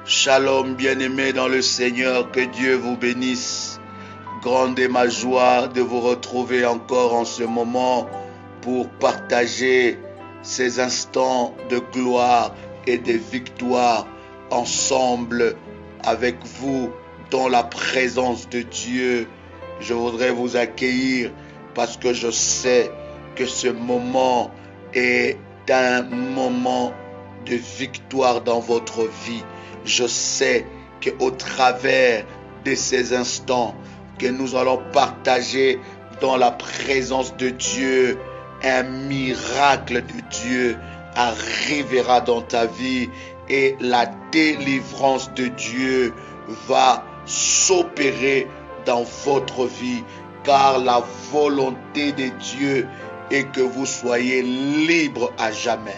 Shalom bien-aimés dans le Seigneur, que Dieu vous bénisse. Grande est ma joie de vous retrouver encore en ce moment pour partager ces instants de gloire et de victoire ensemble avec vous dans la présence de Dieu. Je voudrais vous accueillir parce que je sais que ce moment est un moment de victoire dans votre vie. Je sais qu'au travers de ces instants que nous allons partager dans la présence de Dieu, un miracle de Dieu arrivera dans ta vie et la délivrance de Dieu va s'opérer dans votre vie, car la volonté de Dieu est que vous soyez libres à jamais.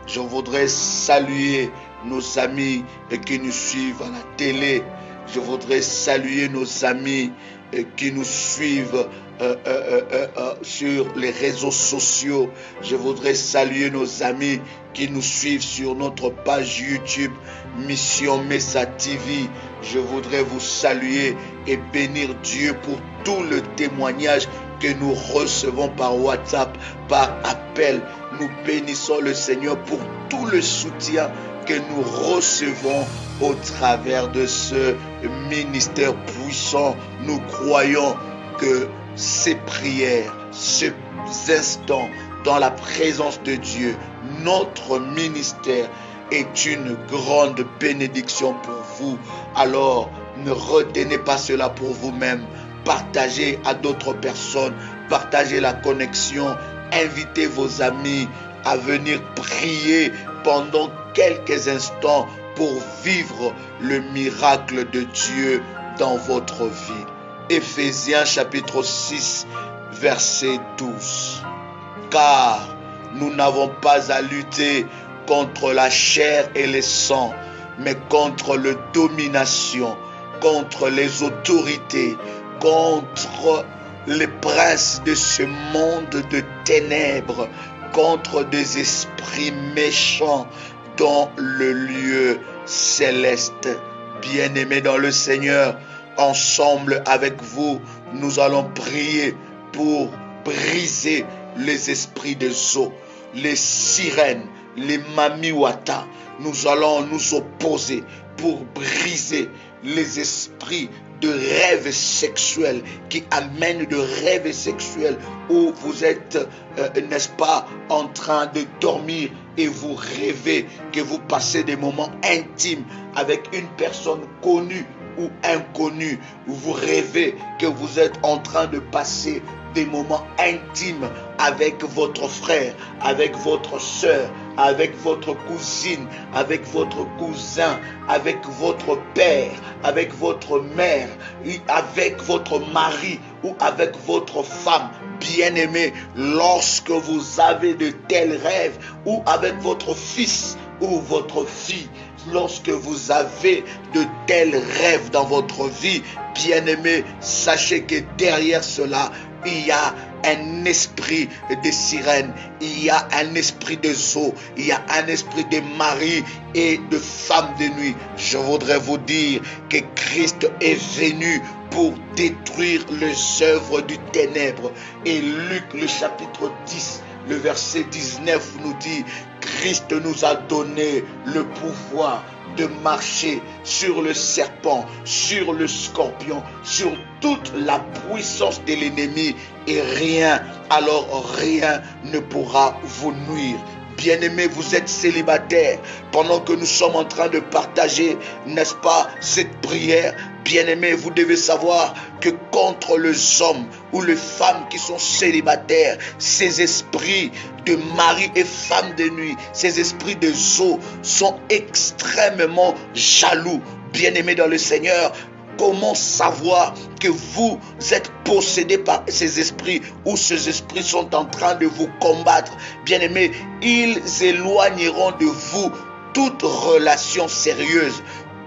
Je voudrais saluer nos amis qui nous suivent à la télé. Je voudrais saluer nos amis qui nous suivent sur les réseaux sociaux. Je voudrais saluer nos amis qui nous suivent sur notre page YouTube Mission Messa TV. Je voudrais vous saluer et bénir Dieu pour tout le témoignage que nous recevons par WhatsApp, par appel. Nous bénissons le Seigneur pour tout le soutien que nous recevons au travers de ce ministère puissant. Nous croyons que ces prières, ces instants dans la présence de Dieu, notre ministère est une grande bénédiction pour vous. Alors, ne retenez pas cela pour vous-même. Partagez à d'autres personnes, partagez la connexion, invitez vos amis à venir prier pendant quelques instants pour vivre le miracle de Dieu dans votre vie. Éphésiens chapitre 6, verset 12. Car nous n'avons pas à lutter contre la chair et le sang, mais contre les dominations, contre les autorités, contre les princes de ce monde de ténèbres, contre des esprits méchants dans le lieu céleste. Bien-aimés dans le Seigneur, ensemble avec vous, nous allons prier pour briser les esprits des eaux, les sirènes, les mamiwata. Nous allons nous opposer pour briser les esprits de rêves sexuels qui amènent de rêves sexuels où vous êtes, n'est-ce pas, en train de dormir et vous rêvez que vous passez des moments intimes avec une personne connue ou inconnue. Vous rêvez que vous êtes en train de passer des moments intimes avec votre frère, avec votre soeur, avec votre cousine, avec votre cousin, avec votre père, avec votre mère, avec votre mari ou avec votre femme. Bien-aimé, lorsque vous avez de tels rêves, ou avec votre fils ou votre fille, lorsque vous avez de tels rêves dans votre vie, bien-aimé, sachez que derrière cela, il y a un esprit de sirène, il y a un esprit de eaux, il y a un esprit de mari et de femme de nuit. Je voudrais vous dire que Christ est venu pour détruire les œuvres du ténèbre. Et Luc, le chapitre 10, le verset 19 nous dit: Christ nous a donné le pouvoir de marcher sur le serpent, sur le scorpion, sur toute la puissance de l'ennemi, et rien, alors rien ne pourra vous nuire. Bien-aimés, vous êtes célibataires pendant que nous sommes en train de partager, n'est-ce pas, cette prière. Bien-aimés, vous devez savoir que contre les hommes ou les femmes qui sont célibataires, ces esprits de mari et femme de nuit, ces esprits de eaux sont extrêmement jaloux. Bien-aimés dans le Seigneur, comment savoir que vous êtes possédés par ces esprits ou ces esprits sont en train de vous combattre? Bien-aimés, ils éloigneront de vous toute relation sérieuse,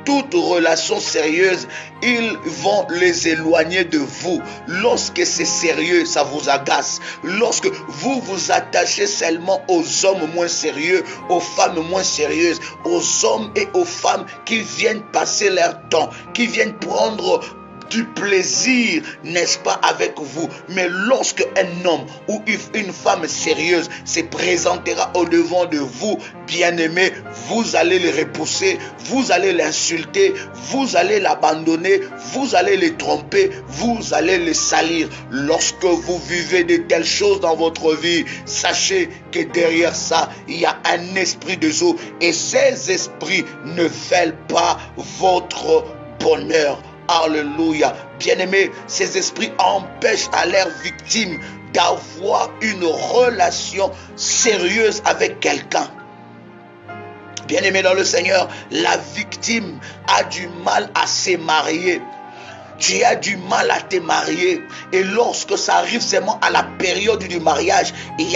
toute relation sérieuse, ils vont les éloigner de vous. Lorsque c'est sérieux, ça vous agace. Lorsque vous vous attachez seulement aux hommes moins sérieux, aux femmes moins sérieuses, aux hommes et aux femmes qui viennent passer leur temps, qui viennent prendre du plaisir, n'est-ce pas, avec vous. Mais lorsque un homme ou une femme sérieuse se présentera au devant de vous, bien-aimés, vous allez le repousser, vous allez l'insulter, vous allez l'abandonner, vous allez le tromper, vous allez le salir. Lorsque vous vivez de telles choses dans votre vie, sachez que derrière ça, il y a un esprit de zoo, et ces esprits ne veulent pas votre bonheur. Alléluia. Bien-aimés, ces esprits empêchent à leurs victimes d'avoir une relation sérieuse avec quelqu'un. Bien-aimés dans le Seigneur, la victime a du mal à se marier. Tu as du mal à te marier, et lorsque ça arrive seulement à la période du mariage, il y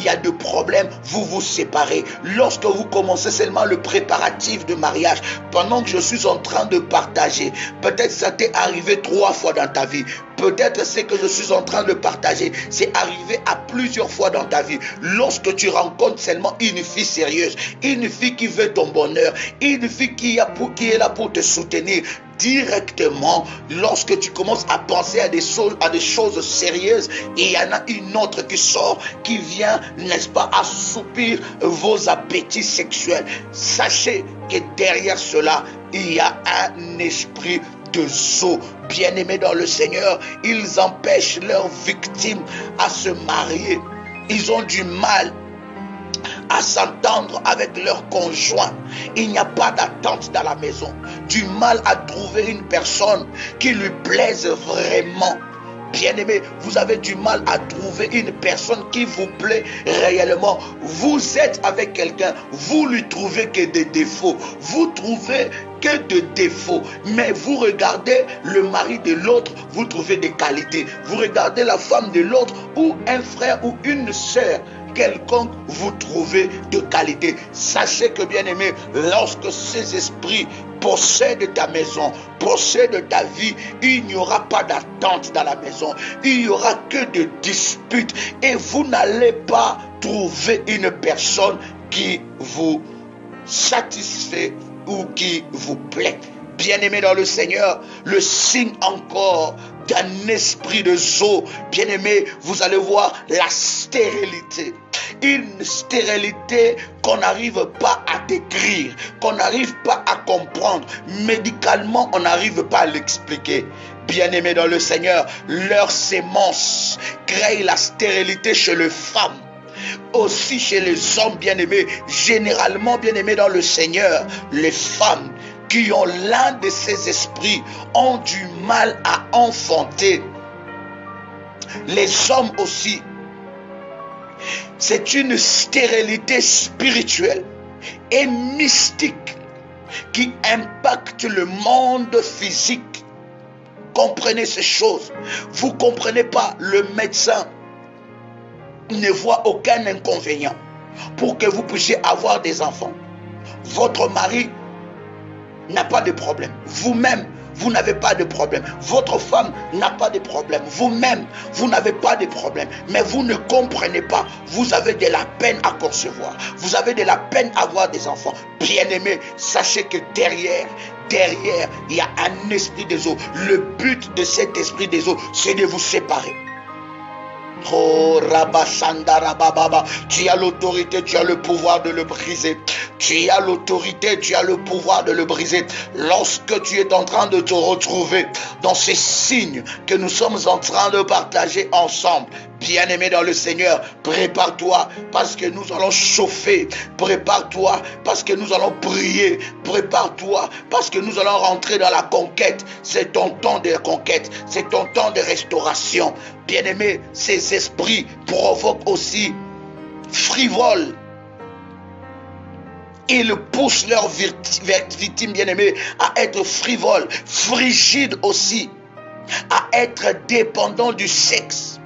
a de problèmes, vous vous séparez. Lorsque vous commencez seulement le préparatif de mariage, pendant que je suis en train de partager, peut-être ça t'est arrivé 3 fois dans ta vie. Peut-être ce que je suis en train de partager, c'est arrivé à plusieurs fois dans ta vie. Lorsque tu rencontres seulement une fille sérieuse, une fille qui veut ton bonheur, une fille qui est là pour te soutenir, directement, lorsque tu commences à penser à des choses sérieuses, il y en a une autre qui sort, qui vient, n'est-ce pas, assoupir vos appétits sexuels. Sachez que derrière cela, il y a un esprit de zoo. Bien-aimés dans le Seigneur, ils empêchent leurs victimes à se marier. Ils ont du mal à s'entendre avec leur conjoint. Il n'y a pas d'attente dans la maison. Du mal à trouver une personne qui lui plaise vraiment. Bien-aimé, vous avez du mal à trouver une personne qui vous plaît réellement. Vous êtes avec quelqu'un, vous lui trouvez que des défauts. Vous trouvez que de défauts. Mais vous regardez le mari de l'autre, vous trouvez des qualités. Vous regardez la femme de l'autre ou un frère ou une sœur quelconque, vous trouvez de qualité. Sachez que, bien-aimé, lorsque ces esprits possèdent ta maison, possèdent ta vie, il n'y aura pas d'attente dans la maison. Il n'y aura que de disputes et vous n'allez pas trouver une personne qui vous satisfait ou qui vous plaît. Bien-aimé dans le Seigneur, le signe encore d'un esprit de zoo, bien-aimé, vous allez voir la stérilité. Une stérilité qu'on n'arrive pas à décrire, qu'on n'arrive pas à comprendre. Médicalement, on n'arrive pas à l'expliquer. Bien-aimé dans le Seigneur, leur sémence crée la stérilité chez les femmes. Aussi chez les hommes, bien-aimés, généralement, bien-aimés dans le Seigneur, les femmes qui ont l'un de ces esprits ont du mal à enfanter. Les hommes aussi. C'est une stérilité spirituelle et mystique qui impacte le monde physique. Comprenez ces choses. Vous ne comprenez pas, le médecin ne voit aucun inconvénient pour que vous puissiez avoir des enfants. Votre mari n'a pas de problème. Vous-même, vous n'avez pas de problème. Votre femme n'a pas de problème. Vous-même, vous n'avez pas de problème. Mais vous ne comprenez pas. Vous avez de la peine à concevoir. Vous avez de la peine à avoir des enfants. Bien-aimés, sachez que derrière, il y a un esprit des eaux. Le but de cet esprit des eaux, c'est de vous séparer. Oh, Rabashandarababa, tu as l'autorité, tu as le pouvoir de le briser. Tu as l'autorité, tu as le pouvoir de le briser. Lorsque tu es en train de te retrouver dans ces signes que nous sommes en train de partager ensemble, bien-aimé dans le Seigneur, prépare-toi parce que nous allons chauffer. Prépare-toi parce que nous allons prier. Prépare-toi parce que nous allons rentrer dans la conquête. C'est ton temps de conquête. C'est ton temps de restauration. Bien-aimé, ces esprits provoquent aussi frivoles. Ils poussent leurs victimes, bien-aimées, à être frivoles, frigides aussi, à être dépendants du sexe.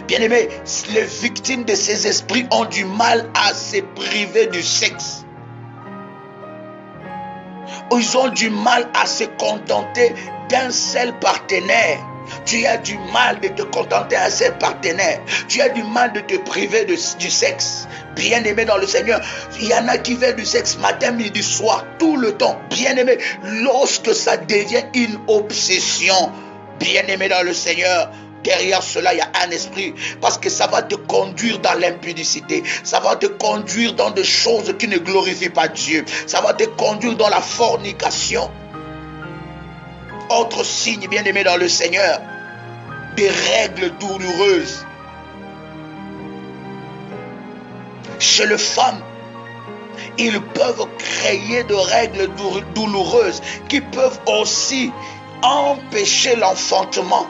Bien-aimés, les victimes de ces esprits ont du mal à se priver du sexe. Ils ont du mal à se contenter d'un seul partenaire. Tu as du mal de te contenter d'un seul partenaire. Tu as du mal de te priver du sexe. Bien-aimé dans le Seigneur, il y en a qui veulent du sexe matin, midi, soir, tout le temps. Bien-aimé, lorsque ça devient une obsession, bien-aimé dans le Seigneur, derrière cela, il y a un esprit, parce que ça va te conduire dans l'impudicité. Ça va te conduire dans des choses qui ne glorifient pas Dieu. Ça va te conduire dans la fornication. Autre signe, bien-aimé dans le Seigneur, des règles douloureuses. Chez les femmes, ils peuvent créer de règles douloureuses qui peuvent aussi empêcher l'enfantement.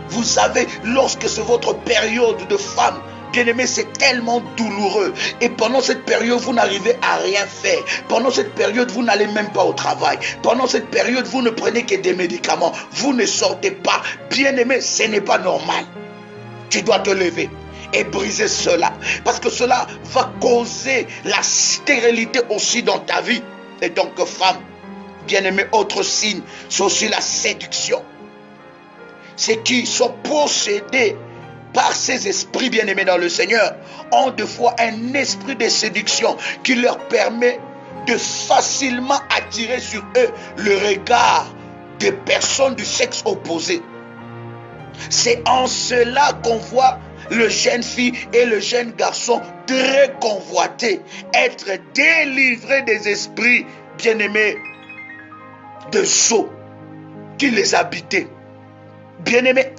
Vous savez, lorsque c'est votre période de femme, bien-aimé, c'est tellement douloureux. Et pendant cette période, vous n'arrivez à rien faire. Pendant cette période, vous n'allez même pas au travail. Pendant cette période, vous ne prenez que des médicaments. Vous ne sortez pas. Bien-aimé, ce n'est pas normal. Tu dois te lever et briser cela. Parce que cela va causer la stérilité aussi dans ta vie. Et donc, femme, bien-aimé, autre signe, c'est aussi la séduction. Ceux qui sont possédés par ces esprits bien-aimés dans le Seigneur ont des fois un esprit de séduction qui leur permet de facilement attirer sur eux le regard des personnes du sexe opposé. C'est en cela qu'on voit le jeune fille et le jeune garçon très convoités, être délivrés des esprits bien-aimés de Zo qui les habitaient. Bien-aimés,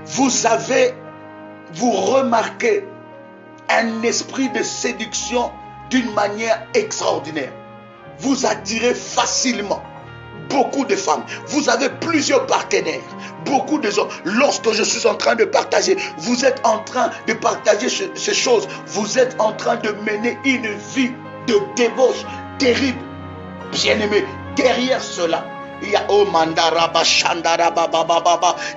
vous remarquez un esprit de séduction d'une manière extraordinaire. Vous attirez facilement beaucoup de femmes. Vous avez plusieurs partenaires, beaucoup de hommes. Lorsque je suis en train de partager, vous êtes en train de partager ces choses. Vous êtes en train de mener une vie de débauche terrible. Bien-aimés, derrière cela, il y a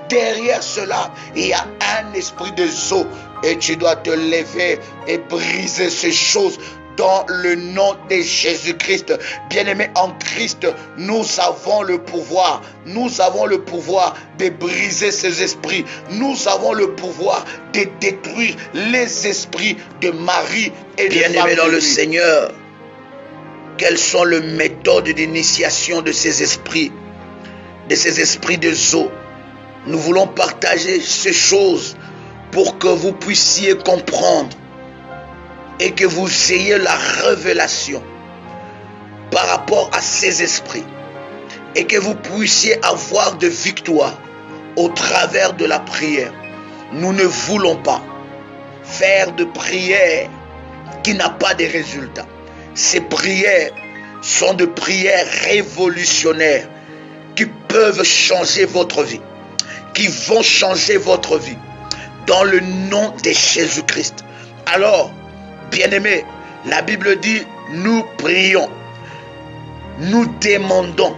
derrière cela, il y a un esprit de Zo. Et tu dois te lever et briser ces choses dans le nom de Jésus-Christ. Bien-aimé en Christ, nous avons le pouvoir. Nous avons le pouvoir de briser ces esprits. Nous avons le pouvoir de détruire les esprits de mari et de femme. Bien-aimé dans le Seigneur, quelles sont les méthodes d'initiation de ces esprits de Zo? Nous voulons partager ces choses pour que vous puissiez comprendre et que vous ayez la révélation par rapport à ces esprits et que vous puissiez avoir de victoire au travers de la prière. Nous ne voulons pas faire de prière qui n'a pas de résultat. Ces prières sont des prières révolutionnaires qui peuvent changer votre vie, qui vont changer votre vie dans le nom de Jésus-Christ. Alors, bien-aimés, la Bible dit, nous prions, nous demandons,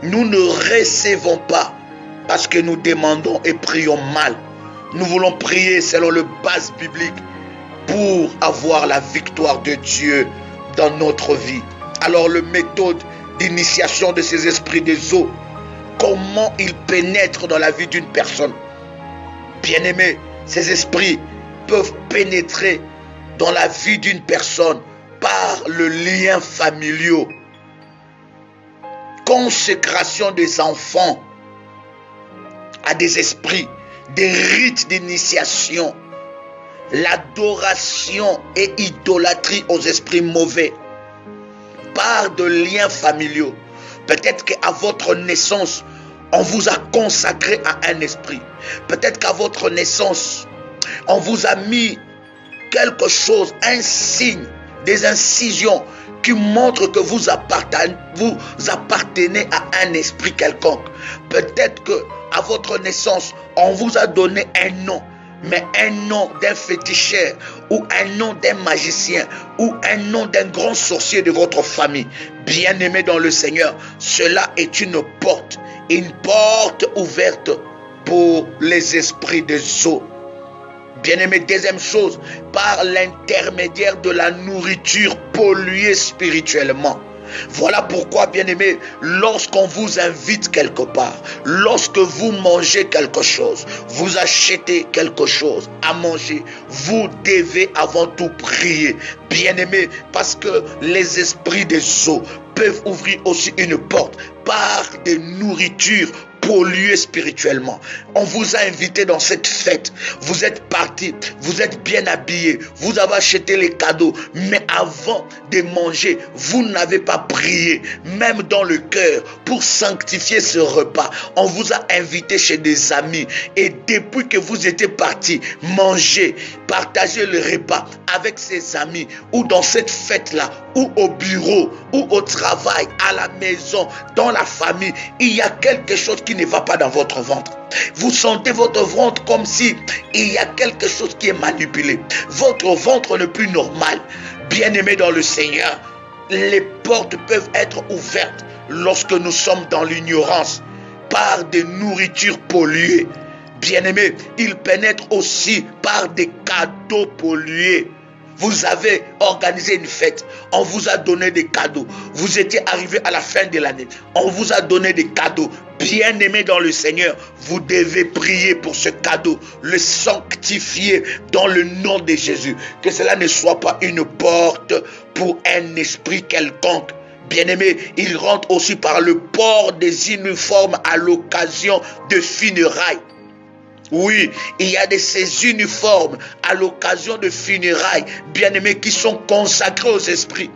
nous ne recevons pas parce que nous demandons et prions mal. Nous voulons prier selon le base biblique pour avoir la victoire de Dieu dans notre vie. Alors, la méthode d'initiation de ces esprits de Zo, comment ils pénètrent dans la vie d'une personne. Bien-aimés, ces esprits peuvent pénétrer dans la vie d'une personne par le lien familial. Consécration des enfants à des esprits, des rites d'initiation, l'adoration et idolâtrie aux esprits mauvais, par de liens familiaux. Peut-être qu'à votre naissance, on vous a consacré à un esprit. Peut-être qu'à votre naissance, on vous a mis quelque chose, un signe, des incisions qui montrent que vous appartenez à un esprit quelconque. Peut-être qu'à votre naissance, on vous a donné un nom, mais un nom d'un féticheur ou un nom d'un magicien ou un nom d'un grand sorcier de votre famille. Bien-aimé dans le Seigneur, cela est une porte ouverte pour les esprits de Zo. Bien-aimé, deuxième chose, par l'intermédiaire de la nourriture polluée spirituellement. Voilà pourquoi, bien-aimés, lorsqu'on vous invite quelque part, lorsque vous mangez quelque chose, vous achetez quelque chose à manger, vous devez avant tout prier, bien-aimés, parce que les esprits des eaux peuvent ouvrir aussi une porte par des nourritures pollué spirituellement. On vous a invité dans cette fête. Vous êtes partis, vous êtes bien habillés, vous avez acheté les cadeaux, mais avant de manger, vous n'avez pas prié, même dans le cœur, pour sanctifier ce repas. On vous a invité chez des amis et depuis que vous étiez partis, manger, partager le repas avec ses amis ou dans cette fête-là, ou au bureau, ou au travail, à la maison, dans la famille, il y a quelque chose qui ne va pas dans votre ventre. Vous sentez votre ventre comme si il y a quelque chose qui est manipulé. Votre ventre n'est plus normal. Bien-aimé dans le Seigneur, les portes peuvent être ouvertes lorsque nous sommes dans l'ignorance par des nourritures polluées. Bien-aimé, il pénètre aussi par des cadeaux pollués. Vous avez organisé une fête, on vous a donné des cadeaux. Vous étiez arrivé à la fin de l'année, on vous a donné des cadeaux. Bien-aimés dans le Seigneur, vous devez prier pour ce cadeau, le sanctifier dans le nom de Jésus. Que cela ne soit pas une porte pour un esprit quelconque. Bien-aimés, il rentre aussi par le port des uniformes à l'occasion de funérailles. Oui, il y a de ces uniformes à l'occasion de funérailles, bien-aimés, qui sont consacrés aux esprits.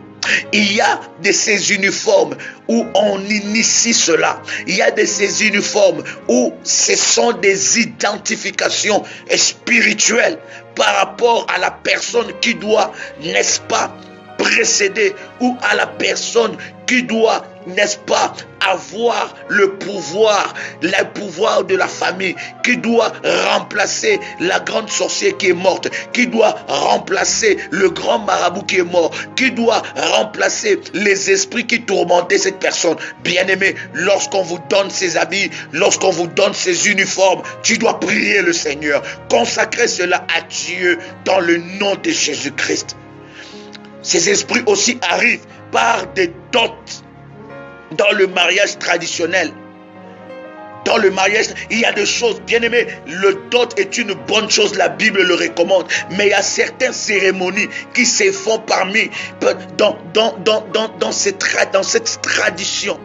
Il y a de ces uniformes où on initie cela. Il y a de ces uniformes où ce sont des identifications spirituelles par rapport à la personne qui doit, n'est-ce pas, précéder, ou à la personne qui doit, n'est-ce pas, avoir le pouvoir de la famille, qui doit remplacer la grande sorcière qui est morte, qui doit remplacer le grand marabout qui est mort, qui doit remplacer les esprits qui tourmentaient cette personne. Bien-aimé, lorsqu'on vous donne ces habits, lorsqu'on vous donne ces uniformes, tu dois prier le Seigneur, consacrer cela à Dieu dans le nom de Jésus-Christ. Ces esprits aussi arrivent par des dots dans le mariage traditionnel. Dans le mariage, il y a des choses, bien aimé, le dot est une bonne chose, la Bible le recommande, mais il y a certaines cérémonies qui se font parmi, dans cette tradition.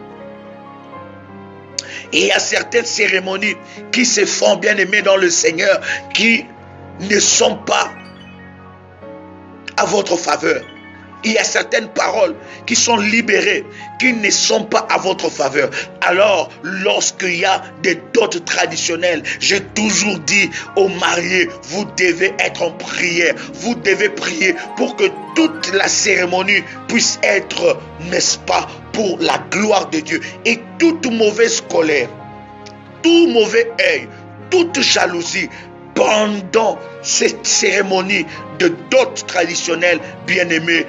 Et il y a certaines cérémonies qui se font, bien aimé dans le Seigneur, qui ne sont pas à votre faveur. Il y a certaines paroles qui sont libérées, qui ne sont pas à votre faveur. Alors, lorsqu'il y a des dots traditionnels, j'ai toujours dit aux mariés, vous devez être en prière. Vous devez prier pour que toute la cérémonie puisse être, n'est-ce pas, pour la gloire de Dieu. Et toute mauvaise colère, tout mauvais œil, toute jalousie, pendant cette cérémonie de dot traditionnelle, bien-aimé,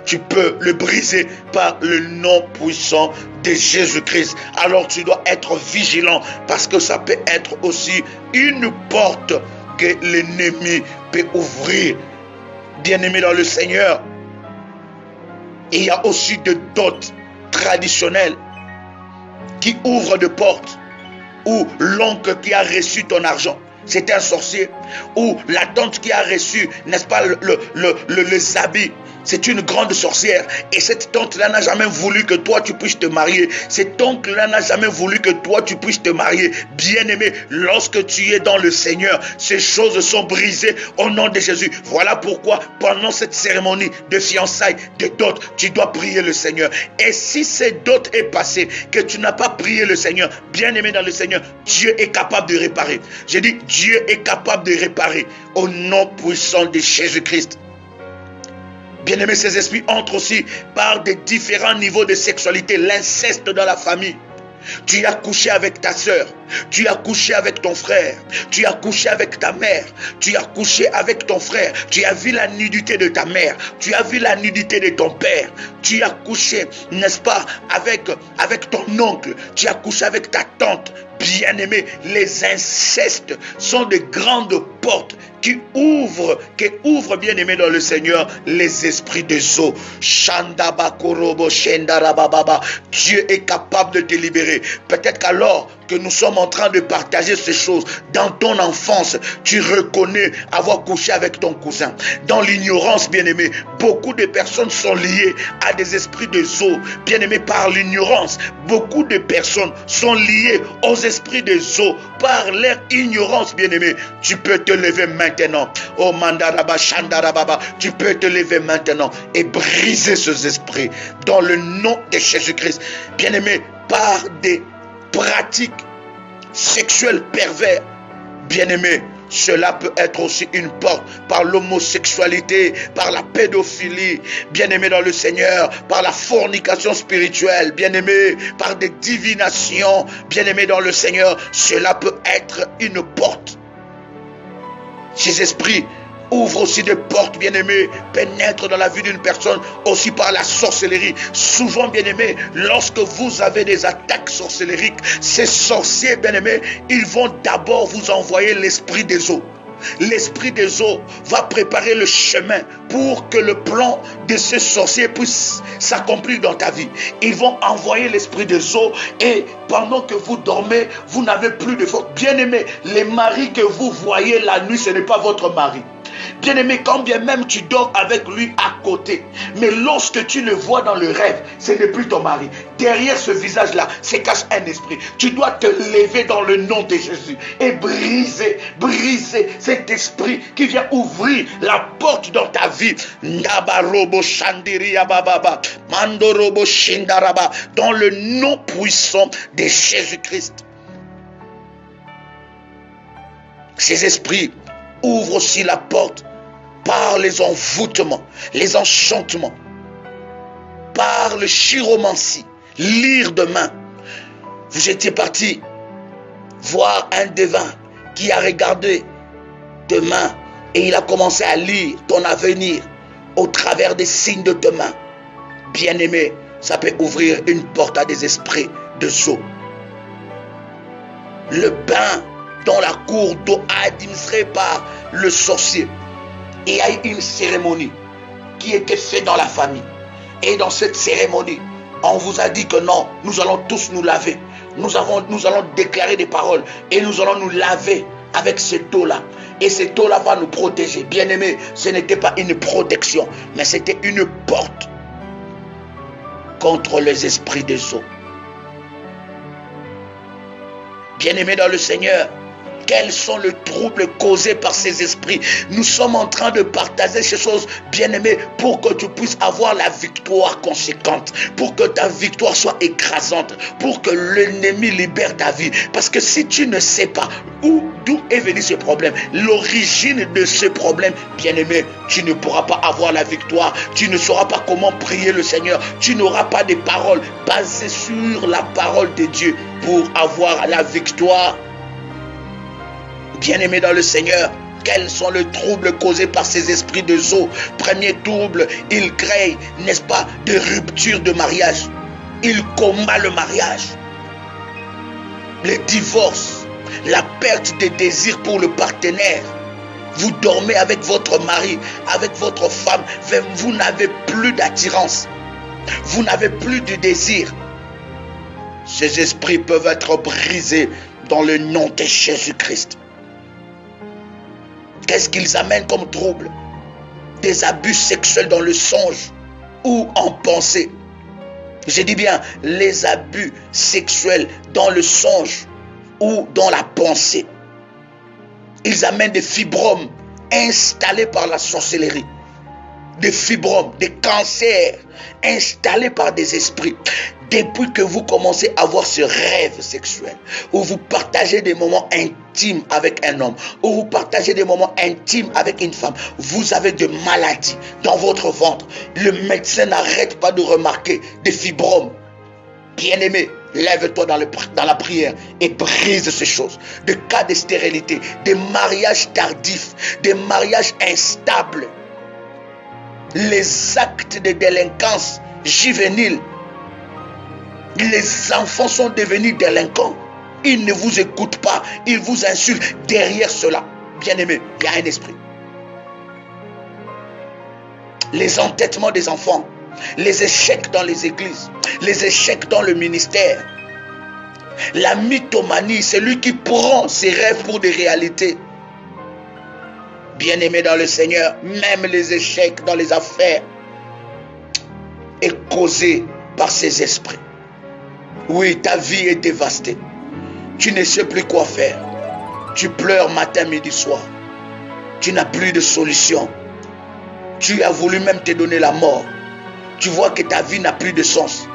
tu peux le briser par le nom puissant de Jésus-Christ. Alors tu dois être vigilant parce que ça peut être aussi une porte que l'ennemi peut ouvrir. Bien-aimé dans le Seigneur, il y a aussi des dots traditionnels qui ouvrent des portes, ou l'oncle qui a reçu ton argent, c'est un sorcier, ou la tante qui a reçu, n'est-ce pas, les habits, c'est une grande sorcière. Et cette tante-là n'a jamais voulu que toi tu puisses te marier. Cet oncle-là n'a jamais voulu que toi tu puisses te marier. Bien-aimé, lorsque tu es dans le Seigneur, ces choses sont brisées au nom de Jésus. Voilà pourquoi pendant cette cérémonie de fiançailles, de dot, tu dois prier le Seigneur. Et si cette dot est passée, que tu n'as pas prié le Seigneur, bien-aimé dans le Seigneur, Dieu est capable de réparer. J'ai dit, Dieu est capable de réparer au nom puissant de Jésus-Christ. Bien-aimés, ces esprits entrent aussi par des différents niveaux de sexualité, l'inceste dans la famille. Tu as couché avec ta sœur, Tu as couché avec ton frère. Tu as couché avec ta mère. Tu as couché avec ton frère. Tu as vu la nudité de ta mère. Tu as vu la nudité de ton père. Tu as couché, n'est-ce pas, avec ton oncle. Tu as couché avec ta tante. Bien-aimé, les incestes sont de grandes portes qui ouvrent, bien-aimé dans le Seigneur, les esprits des eaux. Dieu est capable de te libérer. Peut-être qu'alors que nous sommes en train de partager ces choses, dans ton enfance, tu reconnais avoir couché avec ton cousin. Dans l'ignorance, bien-aimé, beaucoup de personnes sont liées à des esprits des eaux. Bien-aimé, par l'ignorance, beaucoup de personnes sont liées aux esprits des eaux par leur ignorance, bien-aimé. Tu peux te lever maintenant. Oh Mandaraba Shandarababa, tu peux te lever maintenant et briser ces esprits dans le nom de Jésus-Christ. Bien-aimé, par des pratiques sexuelles perverses, bien-aimé, cela peut être aussi une porte par l'homosexualité, par la pédophilie, bien-aimé dans le Seigneur, par la fornication spirituelle, bien-aimé, par des divinations, bien-aimé dans le Seigneur, cela peut être une porte. Ces esprits ouvrent aussi des portes, bien-aimés, pénètrent dans la vie d'une personne aussi par la sorcellerie. Souvent, bien-aimés, lorsque vous avez des attaques sorcelleriques, ces sorciers, bien-aimés, ils vont d'abord vous envoyer l'esprit des eaux. L'esprit des eaux va préparer le chemin pour que le plan de ce sorcier puisse s'accomplir dans ta vie. Ils vont envoyer l'esprit des eaux et pendant que vous dormez, vous n'avez plus de force. Bien-aimé, les maris que vous voyez la nuit, ce n'est pas votre mari. Bien-aimé, quand bien même tu dors avec lui à côté, mais lorsque tu le vois dans le rêve, ce n'est plus ton mari. Derrière ce visage-là se cache un esprit. Tu dois te lever dans le nom de Jésus et briser cet esprit qui vient ouvrir la porte dans ta vie. Dans le nom puissant de Jésus-Christ. Ces esprits ouvrent aussi la porte par les envoûtements, les enchantements, par le chiromancie, lire de main. Vous étiez parti voir un devin qui a regardé de main et il a commencé à lire ton avenir au travers des signes de tes mains. Bien-aimé, ça peut ouvrir une porte à des esprits de sceaux. Le bain dans la cour d'eau administré par le sorcier. Et il y a eu une cérémonie qui était faite dans la famille. Et dans cette cérémonie, on vous a dit que non, nous allons tous nous laver. Nous allons déclarer des paroles et nous allons nous laver avec cette eau-là. Et cette eau-là va nous protéger. Bien-aimé, ce n'était pas une protection, mais c'était une porte contre les esprits des eaux. Bien-aimé dans le Seigneur, quels sont les troubles causés par ces esprits? Nous sommes en train de partager ces choses, bien-aimés, pour que tu puisses avoir la victoire conséquente, pour que ta victoire soit écrasante, pour que l'ennemi libère ta vie. Parce que si tu ne sais pas d'où est venu ce problème, l'origine de ce problème, bien-aimé, tu ne pourras pas avoir la victoire. Tu ne sauras pas comment prier le Seigneur. Tu n'auras pas de paroles basées sur la parole de Dieu pour avoir la victoire. Bien-aimé dans le Seigneur, quels sont les troubles causés par ces esprits de eau? Premier trouble, ils créent, n'est-ce pas, des ruptures de mariage. Ils combattent le mariage, le divorce, la perte de désir pour le partenaire. Vous dormez avec votre mari, avec votre femme, vous n'avez plus d'attirance, vous n'avez plus de désir. Ces esprits peuvent être brisés dans le nom de Jésus-Christ. Qu'est-ce qu'ils amènent comme trouble? Des abus sexuels dans le songe ou en pensée. Je dis bien les abus sexuels dans le songe ou dans la pensée. Ils amènent des fibromes installés par la sorcellerie. Des fibromes, des cancers installés par des esprits. Depuis que vous commencez à avoir ce rêve sexuel, où vous partagez des moments intimes avec un homme, où vous partagez des moments intimes avec une femme, vous avez des maladies dans votre ventre. Le médecin n'arrête pas de remarquer des fibromes. Bien-aimé, Lève-toi dans la prière et brise ces choses. Des cas de stérilité, des mariages tardifs, des mariages instables, les actes de délinquance juvénile. Les enfants sont devenus délinquants. Ils ne vous écoutent pas, ils vous insultent. Derrière cela, bien-aimé, il y a un esprit. Les entêtements des enfants, les échecs dans les églises, les échecs dans le ministère, la mythomanie, c'est lui qui prend ses rêves pour des réalités. Bien-aimé dans le Seigneur, même les échecs dans les affaires est causé par ces esprits. Oui, ta vie est dévastée. Tu ne sais plus quoi faire. Tu pleures matin, midi, soir. Tu n'as plus de solution. Tu as voulu même te donner la mort. Tu vois que ta vie n'a plus de sens.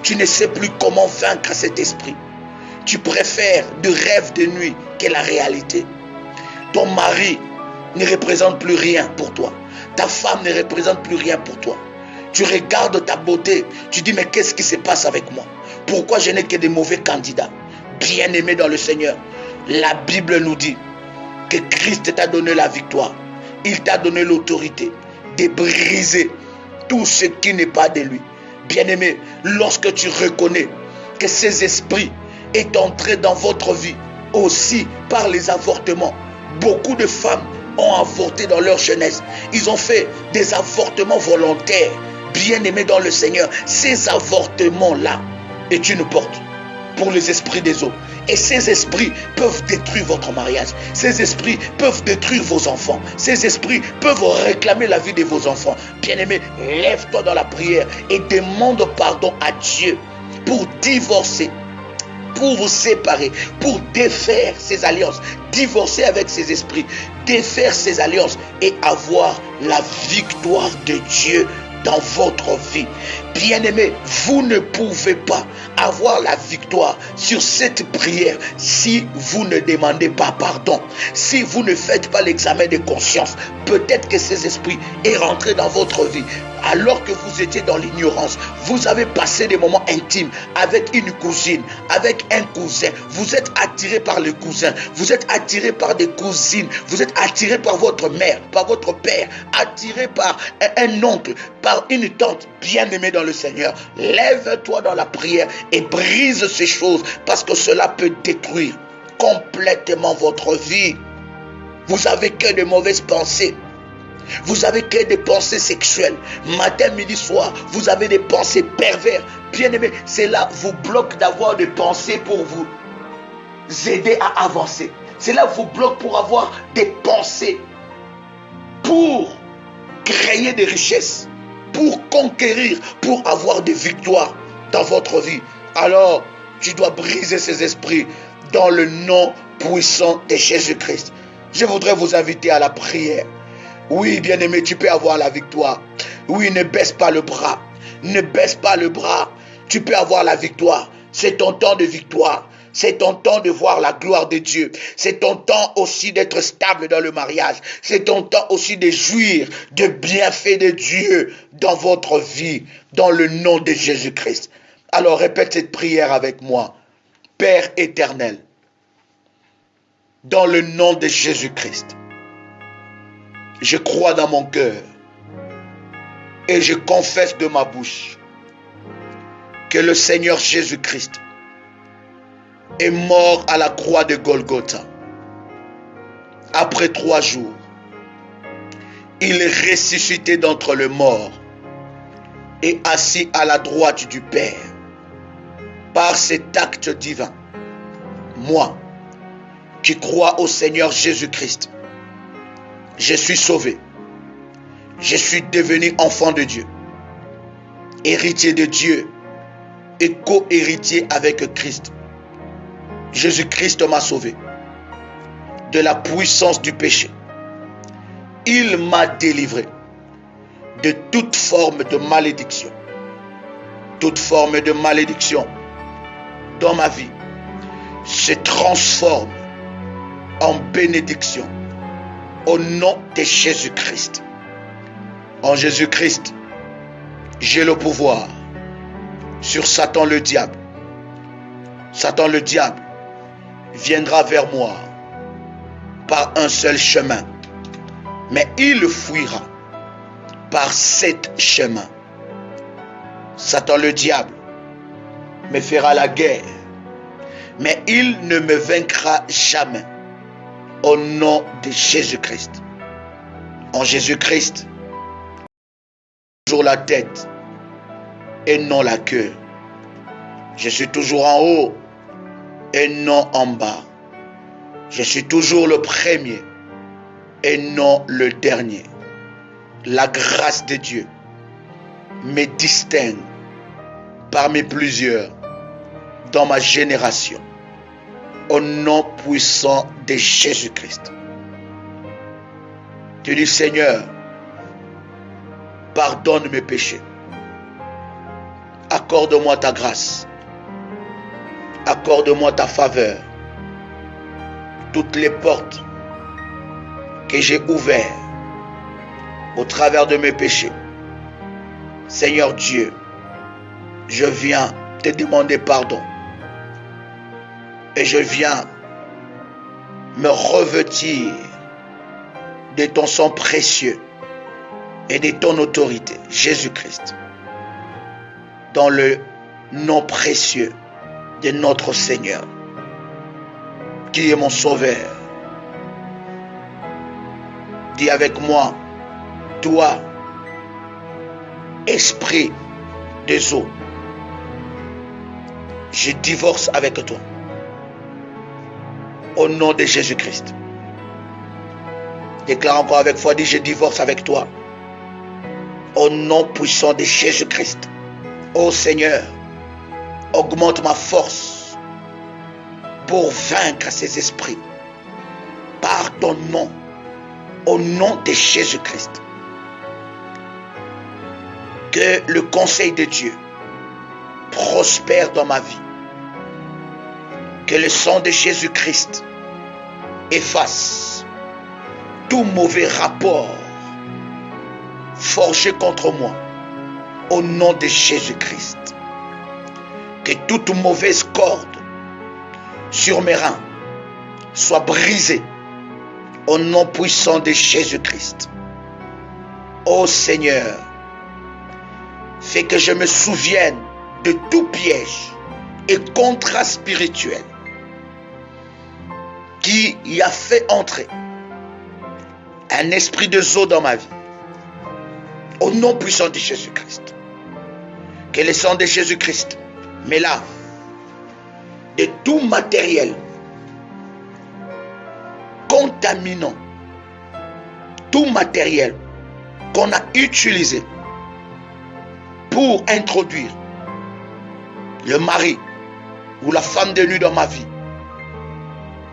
Tu ne sais plus comment vaincre cet esprit. Tu préfères de rêves de nuit que la réalité. Ton mari ne représente plus rien pour toi. Ta femme ne représente plus rien pour toi. Tu regardes ta beauté. Tu dis, mais qu'est-ce qui se passe avec moi? Pourquoi je n'ai que des mauvais candidats? Bien-aimé dans le Seigneur, la Bible nous dit que Christ t'a donné la victoire. Il t'a donné l'autorité de briser tout ce qui n'est pas de lui. Bien-aimé, lorsque tu reconnais que ces esprits est entré dans votre vie aussi par les avortements. Beaucoup de femmes ont avorté dans leur jeunesse. Ils ont fait des avortements volontaires. Bien-aimé dans le Seigneur, ces avortements-là est une porte pour les esprits des eaux. Et ces esprits peuvent détruire votre mariage. Ces esprits peuvent détruire vos enfants. Ces esprits peuvent réclamer la vie de vos enfants. Bien-aimé, lève-toi dans la prière et demande pardon à Dieu pour divorcer, pour vous séparer, pour défaire ces alliances, divorcer avec ces esprits, défaire ces alliances et avoir la victoire de Dieu dans votre vie. Bien-aimé, vous ne pouvez pas avoir la victoire sur cette prière si vous ne demandez pas pardon, si vous ne faites pas l'examen de conscience. Peut-être que ces esprits est rentré dans votre vie alors que vous étiez dans l'ignorance. Vous avez passé des moments intimes avec une cousine, avec un cousin. Vous êtes attiré par le cousin, vous êtes attiré par des cousines, vous êtes attiré par votre mère, par votre père, attiré par un oncle, par une tante. Bien-aimé dans le Seigneur, lève-toi dans la prière et brise ces choses parce que cela peut détruire complètement votre vie. Vous avez que de mauvaises pensées. Vous avez que des pensées sexuelles. Matin, midi, soir, vous avez des pensées perverses. Bien-aimé, cela vous bloque d'avoir des pensées pour vous aider à avancer. Cela vous bloque pour avoir des pensées pour créer des richesses, pour conquérir, pour avoir des victoires dans votre vie. Alors, tu dois briser ces esprits dans le nom puissant de Jésus-Christ. Je voudrais vous inviter à la prière. Oui, bien-aimé, tu peux avoir la victoire. Oui, ne baisse pas le bras. Ne baisse pas le bras. Tu peux avoir la victoire. C'est ton temps de victoire. C'est ton temps de voir la gloire de Dieu. C'est ton temps aussi d'être stable dans le mariage. C'est ton temps aussi de jouir de bienfaits de Dieu dans votre vie, dans le nom de Jésus-Christ. Alors répète cette prière avec moi. Père éternel, dans le nom de Jésus-Christ, je crois dans mon cœur et je confesse de ma bouche que le Seigneur Jésus-Christ est mort à la croix de Golgotha. Après 3 jours, il est ressuscité d'entre les morts et assis à la droite du Père. Par cet acte divin, moi qui crois au Seigneur Jésus-Christ, je suis sauvé. Je suis devenu enfant de Dieu, héritier de Dieu et co-héritier avec Christ. Jésus-Christ m'a sauvé de la puissance du péché. Il m'a délivré de toute forme de malédiction. Toute forme de malédiction dans ma vie se transforme en bénédiction au nom de Jésus-Christ. En Jésus-Christ, j'ai le pouvoir sur Satan le diable. Satan le diable viendra vers moi par un seul chemin, mais il fuira par 7 chemins. Satan le diable me fera la guerre, mais il ne me vaincra jamais. Au nom de Jésus-Christ. En Jésus-Christ, toujours la tête et non la queue. Je suis toujours en haut et non en bas. Je suis toujours le premier et non le dernier. La grâce de Dieu me distingue parmi plusieurs dans ma génération. Au nom puissant de Jésus-Christ. Tu dis, Seigneur, pardonne mes péchés. Accorde-moi ta grâce. Accorde-moi ta faveur. Toutes les portes que j'ai ouvertes au travers de mes péchés. Seigneur Dieu, je viens te demander pardon. Et je viens me revêtir de ton sang précieux et de ton autorité, Jésus-Christ, dans le nom précieux de notre Seigneur, qui est mon Sauveur. Dis avec moi, toi, esprit des eaux, je divorce avec toi. Au nom de Jésus-Christ. Déclare encore avec foi, dis, je divorce avec toi. Au nom puissant de Jésus-Christ. Ô Seigneur, augmente ma force pour vaincre ces esprits. Par ton nom, au nom de Jésus-Christ. Que le conseil de Dieu prospère dans ma vie. Que le sang de Jésus-Christ efface tout mauvais rapport forgé contre moi au nom de Jésus-Christ. Que toute mauvaise corde sur mes reins soit brisée au nom puissant de Jésus-Christ. Ô Seigneur, fais que je me souvienne de tout piège et contrat spirituel qui y a fait entrer un esprit de zoo dans ma vie. Au nom puissant de Jésus-Christ. Que le sang de Jésus-Christ me lave de tout matériel contaminant, tout matériel qu'on a utilisé pour introduire le mari ou la femme de nuit dans ma vie.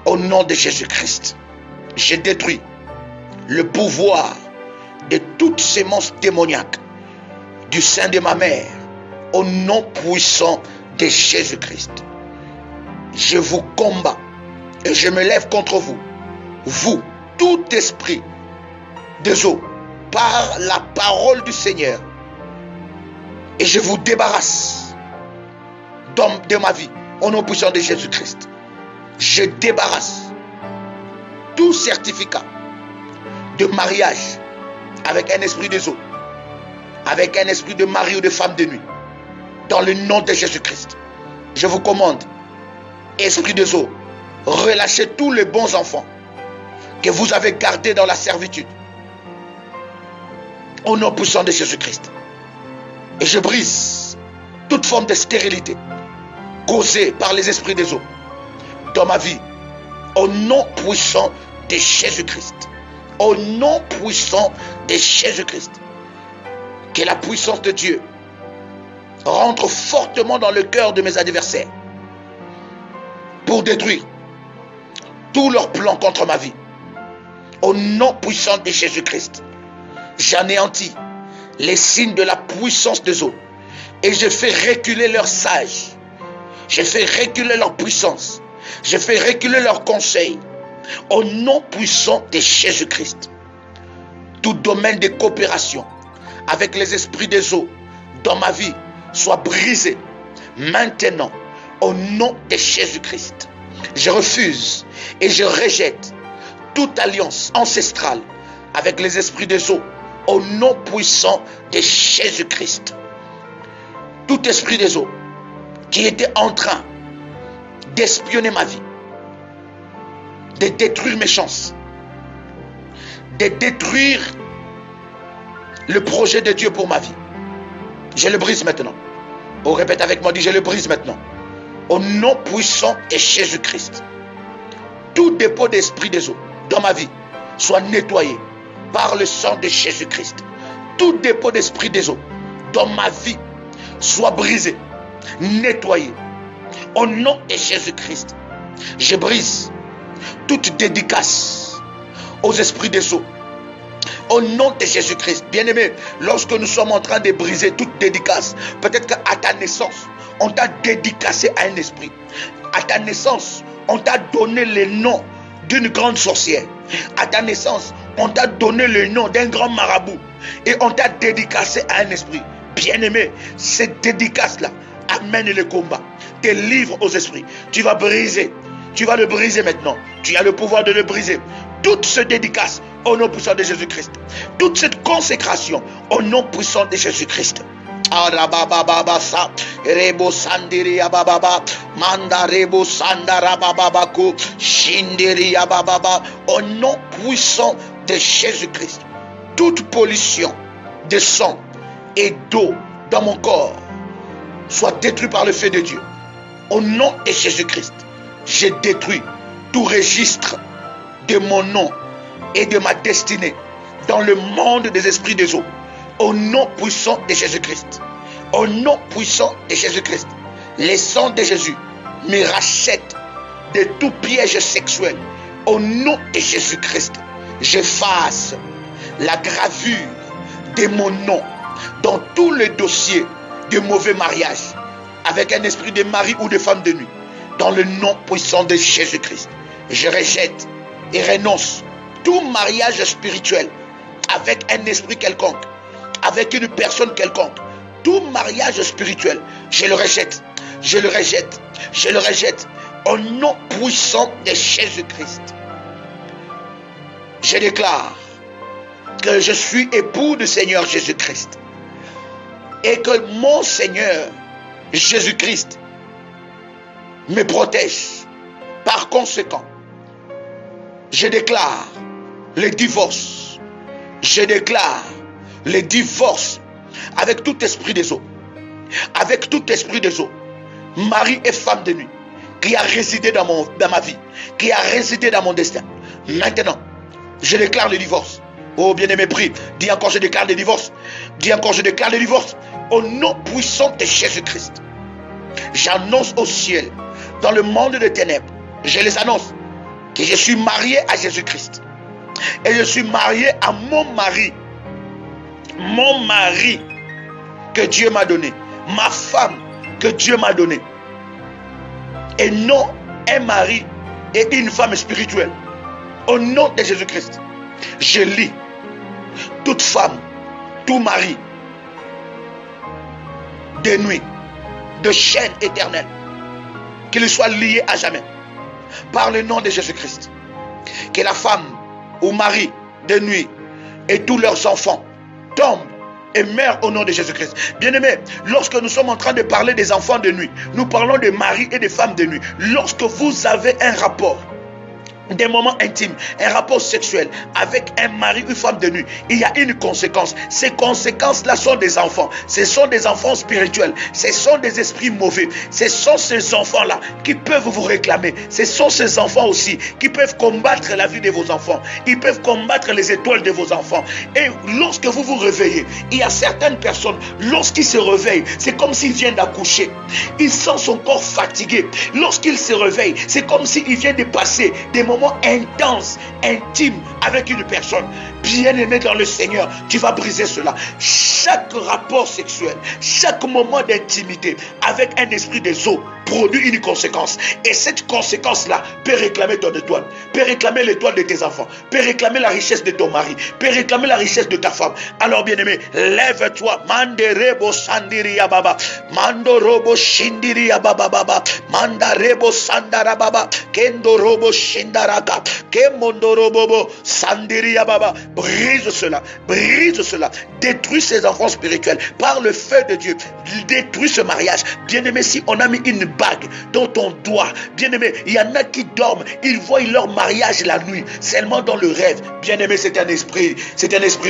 Au nom de Jésus-Christ, je détruis le pouvoir de toutes ces monstres démoniaques du sein de ma mère. Au nom puissant de Jésus-Christ, je vous combats et je me lève contre vous. Vous, tout esprit des eaux, par la parole du Seigneur, et je vous débarrasse de ma vie. Au nom puissant de Jésus-Christ, je débarrasse tout certificat de mariage avec un esprit des eaux, avec un esprit de mari ou de femme de nuit. Dans le nom de Jésus-Christ, je vous commande, esprit des eaux, relâchez tous les bons enfants que vous avez gardés dans la servitude. Au nom puissant de Jésus-Christ. Et je brise toute forme de stérilité causée par les esprits des eaux dans ma vie. Au nom puissant de Jésus-Christ. Au nom puissant de Jésus-Christ. Que la puissance de Dieu rentre fortement dans le cœur de mes adversaires pour détruire tous leurs plans contre ma vie. Au nom puissant de Jésus-Christ, j'anéantis les signes de la puissance des eaux et je fais reculer leurs sages. Je fais reculer leur puissance. Je fais reculer leurs conseils. Au nom puissant de Jésus-Christ, tout domaine de coopération avec les esprits des eaux dans ma vie soit brisé maintenant Au nom de Jésus-Christ, je refuse et je rejette toute alliance ancestrale avec les esprits des eaux. Au nom puissant de Jésus-Christ. Tout esprit des eaux qui était en train d'espionner ma vie, de détruire mes chances, de détruire le projet de Dieu pour ma vie, je le brise maintenant. Oh, répète avec moi, dis, je le brise maintenant. Au nom puissant de Jésus-Christ. Tout dépôt d'esprit des eaux dans ma vie soit nettoyé par le sang de Jésus-Christ. Tout dépôt d'esprit des eaux dans ma vie soit brisé, nettoyé. Au nom de Jésus-Christ, je brise toute dédicace aux esprits des eaux. Au nom de Jésus-Christ, bien-aimé, lorsque nous sommes en train de briser toute dédicace, peut-être qu'à ta naissance, on t'a dédicacé à un esprit. À ta naissance, on t'a donné le nom d'une grande sorcière. À ta naissance, on t'a donné le nom d'un grand marabout. Et on t'a dédicacé à un esprit. Bien-aimé, cette dédicace-là amène le combat. Te livre aux esprits. Tu vas briser. Tu vas le briser maintenant. Tu as le pouvoir de le briser. Toute cette dédicace au nom puissant de Jésus-Christ. Toute cette consécration au nom puissant de Jésus-Christ. Arabababasa rebo sandiri abababa manda rebo sandara bababako shindiri abababa. Au nom puissant de Jésus-Christ, toute pollution de sang et d'eau dans mon corps soit détruite par le feu de Dieu. Au nom de Jésus-Christ, je détruis tout registre de mon nom et de ma destinée dans le monde des esprits des eaux. Au nom puissant de Jésus-Christ. Au nom puissant de Jésus-Christ. Le sang de Jésus me rachète de tout piège sexuel. Au nom de Jésus-Christ, j'efface la gravure de mon nom dans tous les dossiers de mauvais mariage avec un esprit de mari ou de femme de nuit. Dans le nom puissant de Jésus-Christ, je rejette et renonce tout mariage spirituel avec un esprit quelconque, avec une personne quelconque. Tout mariage spirituel, je le rejette, je le rejette, je le rejette au nom puissant de Jésus-Christ. Je déclare que je suis époux du Seigneur Jésus-Christ et que mon Seigneur Jésus-Christ me protège. Par conséquent, je déclare le divorce. Je déclare le divorce avec tout esprit des eaux. Avec tout esprit des eaux. Mari et femme de nuit qui a résidé dans ma vie, qui a résidé dans mon destin. Maintenant, je déclare le divorce. Oh bien-aimé, prie. Dis encore, je déclare le divorce. Dis encore, je déclare le divorce. Au nom puissant de Jésus-Christ. J'annonce au ciel, dans le monde des ténèbres, je les annonce que je suis marié à Jésus-Christ. Et je suis marié à mon mari. Mon mari que Dieu m'a donné. Ma femme que Dieu m'a donnée. Et non un mari et une femme spirituelle. Au nom de Jésus-Christ, je lis toute femme, tout mari de nuit, de chaîne éternelle, qu'il soit lié à jamais par le nom de Jésus-Christ. Que la femme ou mari de nuit et tous leurs enfants tombent et meurent au nom de Jésus-Christ. Bien-aimés, lorsque nous sommes en train de parler des enfants de nuit, nous parlons de mari et de femmes de nuit. Lorsque vous avez un rapport, des moments intimes, un rapport sexuel avec un mari ou une femme de nuit, il y a une conséquence. Ces conséquences-là sont des enfants. Ce sont des enfants spirituels. Ce sont des esprits mauvais. Ce sont ces enfants-là qui peuvent vous réclamer. Ce sont ces enfants aussi qui peuvent combattre la vie de vos enfants. Ils peuvent combattre les étoiles de vos enfants. Et lorsque vous vous réveillez, il y a certaines personnes, lorsqu'ils se réveillent, c'est comme s'ils viennent d'accoucher. Ils sentent son corps fatigué. Lorsqu'ils se réveillent, c'est comme s'ils viennent de passer des moments intense, intime avec une personne. Bien-aimé dans le Seigneur, tu vas briser cela. Chaque rapport sexuel, chaque moment d'intimité avec un esprit des eaux, produit une conséquence. Et cette conséquence-là peut réclamer ton étoile, peut réclamer l'étoile de tes enfants, peut réclamer la richesse de ton mari, peut réclamer la richesse de ta femme. Alors bien-aimé, lève-toi. Manderebo sandiri baba, mandorobo shindiri baba baba, mandarebo sandara baba, kendorobo shindaraka, kemondorobo sandiri baba. Brise cela, détruis ces enfants spirituels par le feu de Dieu. Détruis ce mariage. Bien-aimé, si on a mis une bague dans ton doigt, bien-aimé, il y en a qui dorment, ils voient leur mariage la nuit, seulement dans le rêve. Bien-aimé, c'est un esprit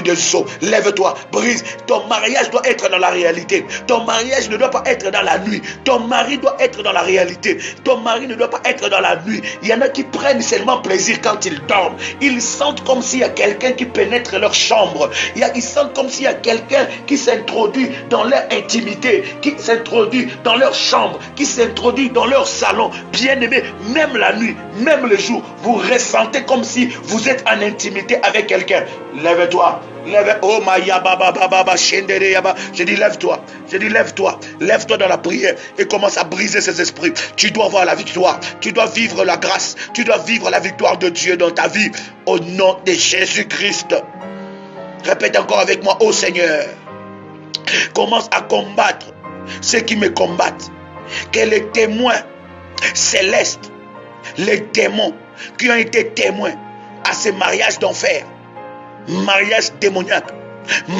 de sceau. Lève-toi, brise. Ton mariage doit être dans la réalité. Ton mariage ne doit pas être dans la nuit. Ton mari doit être dans la réalité. Ton mari ne doit pas être dans la nuit. Il y en a qui prennent seulement plaisir quand ils dorment. Ils sentent comme s'il y a quelqu'un qui pénètre leur chambre. Ils sentent comme s'il y a quelqu'un qui s'introduit dans leur intimité, qui s'introduit dans leur chambre, qui s'introduit dans leur salon. Bien-aimé, même la nuit, même le jour, vous ressentez comme si vous êtes en intimité avec quelqu'un. Lève-toi. Oh Maya Baba Baba Shendere Yaba. Je dis lève-toi dans la prière et commence à briser ces esprits. Tu dois voir la victoire, tu dois vivre la grâce, tu dois vivre la victoire de Dieu dans ta vie au nom de Jésus-Christ. Répète encore avec moi, ô Seigneur, commence à combattre ceux qui me combattent. Que les témoins célestes, les démons qui ont été témoins à ces mariages d'enfer, mariage démoniaque,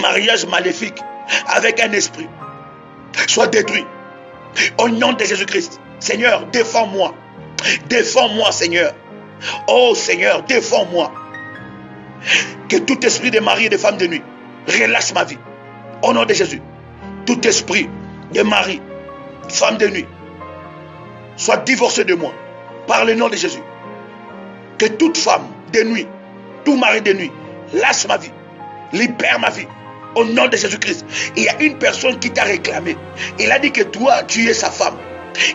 mariage maléfique avec un esprit, soient détruits au nom de Jésus-Christ. Seigneur, défends-moi, Seigneur. Oh Seigneur, défends-moi. Que tout esprit de mari et de femme de nuit relâche ma vie au nom de Jésus. Tout esprit de mari, femme de nuit soit divorcé de moi par le nom de Jésus. Que toute femme de nuit, tout mari de nuit lâche ma vie, libère ma vie au nom de Jésus-Christ. Il y a une personne qui t'a réclamé. Il a dit que toi, tu es sa femme.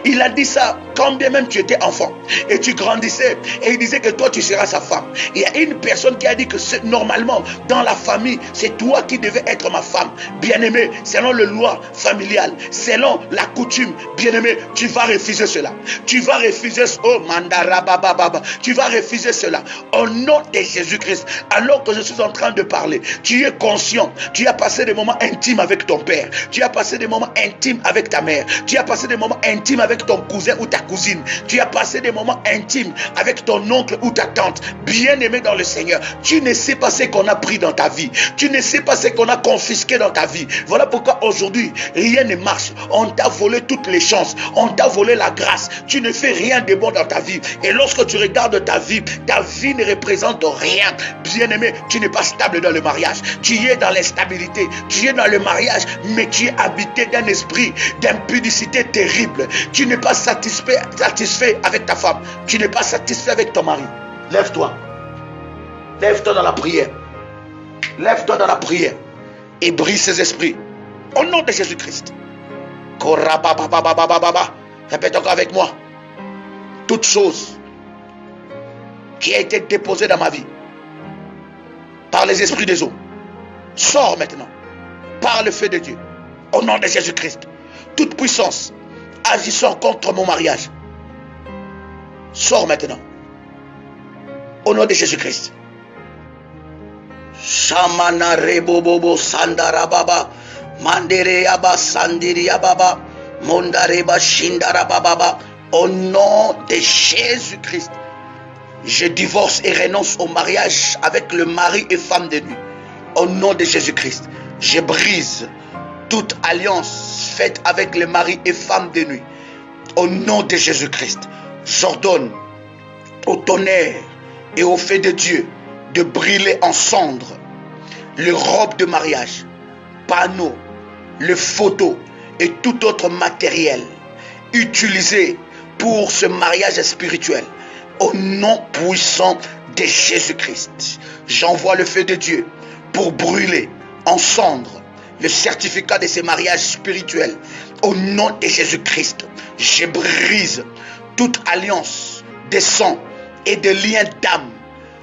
Il a dit ça quand bien même tu étais enfant et tu grandissais, et il disait que toi tu seras sa femme. Il y a une personne qui a dit que normalement dans la famille c'est toi qui devais être ma femme. Bien-aimé, selon le loi familiale, selon la coutume, bien-aimé, tu vas refuser cela. Tu vas refuser, oh mandara baba baba, tu vas refuser cela au nom de Jésus-Christ. Alors que je suis en train de parler, tu es conscient, tu as passé des moments intimes avec ton père, tu as passé des moments intimes avec ta mère, tu as passé des moments intimes avec ton cousin ou ta cousine, tu as passé des moments intimes avec ton oncle ou ta tante. Bien-aimé dans le Seigneur, tu ne sais pas ce qu'on a pris dans ta vie, tu ne sais pas ce qu'on a confisqué dans ta vie. Voilà pourquoi aujourd'hui rien ne marche. On t'a volé toutes les chances, on t'a volé la grâce, tu ne fais rien de bon dans ta vie. Et lorsque tu regardes ta vie ne représente rien. Bien-aimé, tu n'es pas stable dans le mariage, tu es dans l'instabilité, tu es dans le mariage, mais tu es habité d'un esprit d'impudicité terrible. Tu n'es pas satisfait avec ta femme. Tu n'es pas satisfait avec ton mari. Lève-toi. Lève-toi dans la prière. Lève-toi dans la prière. Et brise ces esprits. Au nom de Jésus-Christ. Répète encore avec moi. Toute chose qui a été déposée dans ma vie par les esprits des eaux sort maintenant. Par le feu de Dieu. Au nom de Jésus-Christ. Toute puissance agissant contre mon mariage sors maintenant au nom de Jésus-Christ. Shamana rebobobo sandara baba mandere yaba sandiri yababa mondareba shindara baba. Au nom de Jésus-Christ, je divorce et renonce au mariage avec le mari et femme de nuit. Au nom de Jésus-Christ, je brise toute alliance faite avec les maris et femmes de nuit. Au nom de Jésus-Christ, j'ordonne au tonnerre et au feu de Dieu de brûler en cendres les robes de mariage, panneaux, les photos et tout autre matériel utilisé pour ce mariage spirituel. Au nom puissant de Jésus-Christ, j'envoie le feu de Dieu pour brûler en cendres le certificat de ces mariages spirituels. Au nom de Jésus-Christ, je brise toute alliance de sang et de liens d'âme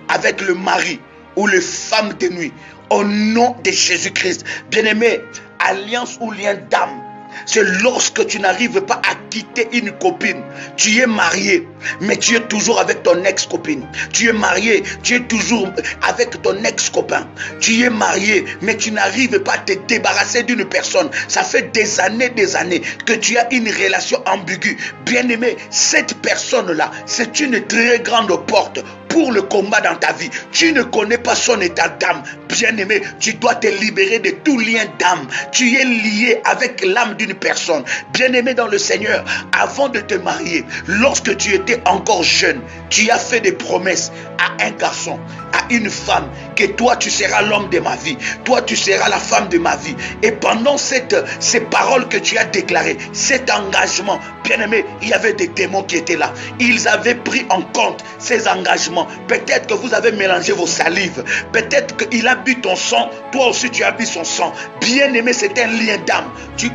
avec le mari ou les femmes de nuit. Au nom de Jésus-Christ, bien-aimé, alliance ou lien d'âme c'est lorsque tu n'arrives pas à quitter une copine. Tu es marié, mais tu es toujours avec ton ex-copine. Tu es marié, tu es toujours avec ton ex-copain. Tu es marié, mais tu n'arrives pas à te débarrasser d'une personne. Ça fait des années que tu as une relation ambiguë. Bien-aimé, cette personne-là, c'est une très grande porte pour le combat dans ta vie. Tu ne connais pas son état d'âme. Bien-aimé, tu dois te libérer de tout lien d'âme. Tu es lié avec l'âme d'une personne. Bien-aimé dans le Seigneur, avant de te marier, lorsque tu étais encore jeune, tu as fait des promesses à un garçon, à une femme, que toi tu seras l'homme de ma vie, toi tu seras la femme de ma vie. Et pendant ces paroles que tu as déclarées, cet engagement, bien-aimé, il y avait des démons qui étaient là. Ils avaient pris en compte ces engagements. Peut-être que vous avez mélangé vos salives. Peut-être qu'il a bu ton sang. Toi aussi tu as bu son sang. Bien-aimé, c'est un lien d'âme. Tu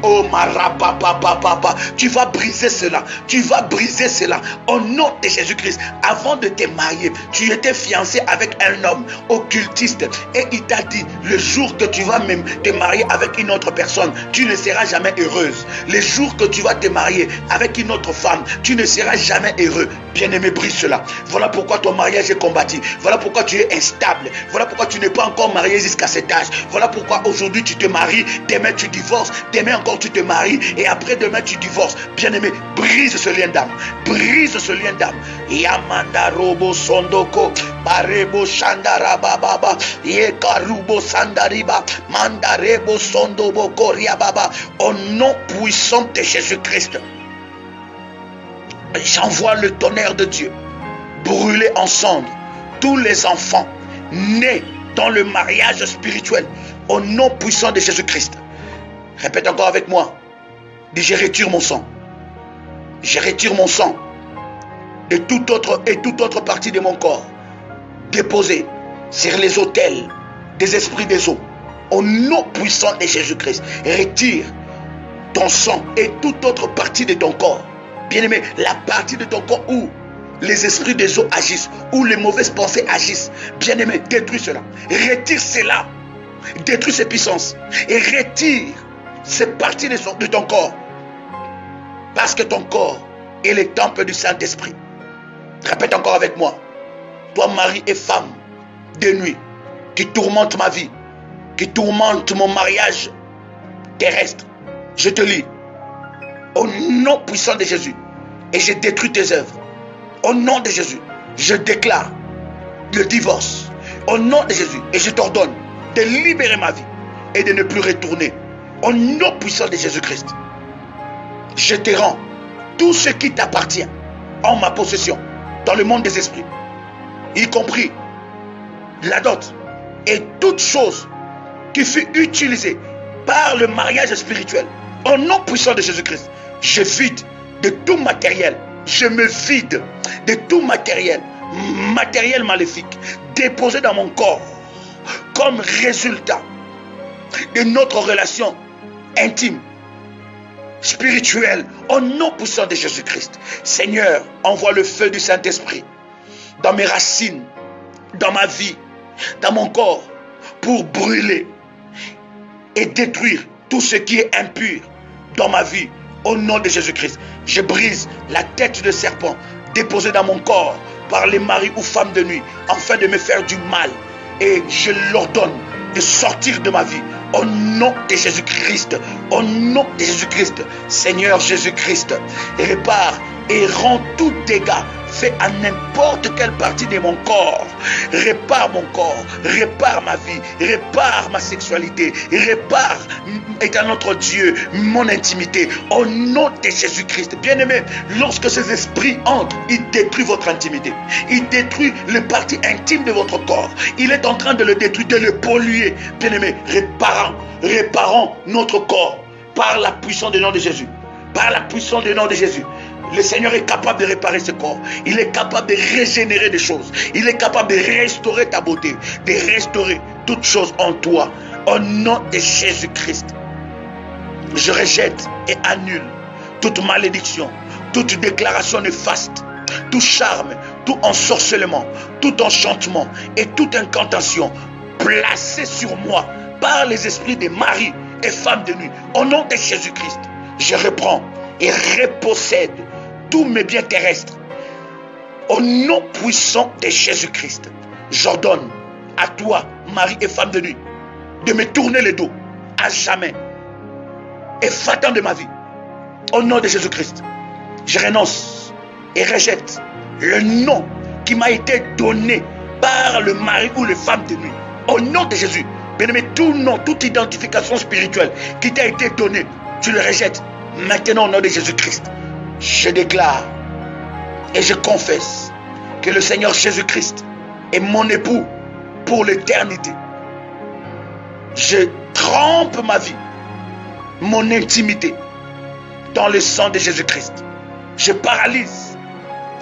vas briser cela. Tu vas briser cela. Au nom de Jésus-Christ. Avant de te marier, tu étais fiancé avec un homme occultiste. Et il t'a dit, le jour que tu vas même te marier avec une autre personne, tu ne seras jamais heureuse. Le jour que tu vas te marier avec une autre femme, tu ne seras jamais heureux. Bien-aimé, brise cela. Voilà pourquoi ton mariage est combattu. Voilà pourquoi tu es instable. Voilà pourquoi tu n'es pas encore marié jusqu'à cet âge. Voilà pourquoi aujourd'hui tu te maries, demain tu divorces, demain encore tu te maries et après demain tu divorces. Bien-aimé, brise ce lien d'âme. Brise ce lien d'âme. Yamanda robo sondoko, barebo shandara baba, yekarubo sandariba, mandarebo sondobo koria baba. Au nom puissant de Jésus-Christ, j'envoie le tonnerre de Dieu brûler en cendres tous les enfants nés dans le mariage spirituel au nom puissant de Jésus-Christ. Répète encore avec moi. Dis, je retire mon sang. Je retire mon sang de toute autre partie de mon corps déposé sur les autels des esprits des eaux au nom puissant de Jésus-Christ. Retire ton sang et toute autre partie de ton corps. Bien-aimé, la partie de ton corps où les esprits des eaux agissent, où les mauvaises pensées agissent. Bien-aimé, détruis cela. Retire cela. Détruis ces puissances. Et retire ces parties de ton corps. Parce que ton corps est le temple du Saint-Esprit. Répète encore avec moi. Toi, mari et femme, de nuit, qui tourmente ma vie, qui tourmente mon mariage terrestre, je te lis. Au nom puissant de Jésus. Et je détruis tes œuvres. Au nom de Jésus. Je déclare le divorce. Au nom de Jésus. Et je t'ordonne de libérer ma vie. Et de ne plus retourner. Au nom puissant de Jésus-Christ. Je te rends tout ce qui t'appartient en ma possession. Dans le monde des esprits. Y compris la dot. Et toute chose qui fut utilisée par le mariage spirituel. Au nom puissant de Jésus-Christ. Je vide de tout matériel. Je me vide de tout matériel maléfique déposé dans mon corps comme résultat de notre relation intime, spirituelle, au nom puissant de Jésus-Christ. Seigneur, envoie le feu du Saint-Esprit dans mes racines, dans ma vie, dans mon corps, pour brûler et détruire tout ce qui est impur dans ma vie. Au nom de Jésus-Christ, je brise la tête de serpent déposée dans mon corps par les maris ou femmes de nuit afin de me faire du mal. Et je l'ordonne de sortir de ma vie. Au nom de Jésus-Christ, au nom de Jésus-Christ, Seigneur Jésus-Christ, répare et rend tout dégât fait à n'importe quelle partie de mon corps. Répare mon corps, répare ma vie, répare ma sexualité, répare, étant notre Dieu, mon intimité. Au nom de Jésus-Christ, bien-aimé, lorsque ces esprits entrent, ils détruisent votre intimité. Ils détruisent les parties intimes de votre corps. Il est en train de le détruire, de le polluer. Bien-aimé, réparons notre corps par la puissance du nom de Jésus. Par la puissance du nom de Jésus. Le Seigneur est capable de réparer ce corps. Il est capable de régénérer des choses. Il est capable de restaurer ta beauté, de restaurer toutes choses en toi. Au nom de Jésus-Christ, je rejette et annule toute malédiction, toute déclaration néfaste, tout charme, tout ensorcellement, tout enchantement et toute incantation placée sur moi par les esprits des maris et femmes de nuit. Au nom de Jésus-Christ, je reprends et repossède tous mes biens terrestres. Au nom puissant de Jésus-Christ, j'ordonne à toi, mari et femme de nuit, de me tourner le dos à jamais et va-t'en de ma vie. Au nom de Jésus-Christ, je renonce et rejette le nom qui m'a été donné par le mari ou les femmes de nuit. Au nom de Jésus, bien-aimé, tout nom, toute identification spirituelle qui t'a été donnée, tu le rejettes. Maintenant, au nom de Jésus-Christ, je déclare et je confesse que le Seigneur Jésus-Christ est mon époux pour l'éternité. Je trempe ma vie, mon intimité dans le sang de Jésus-Christ. Je paralyse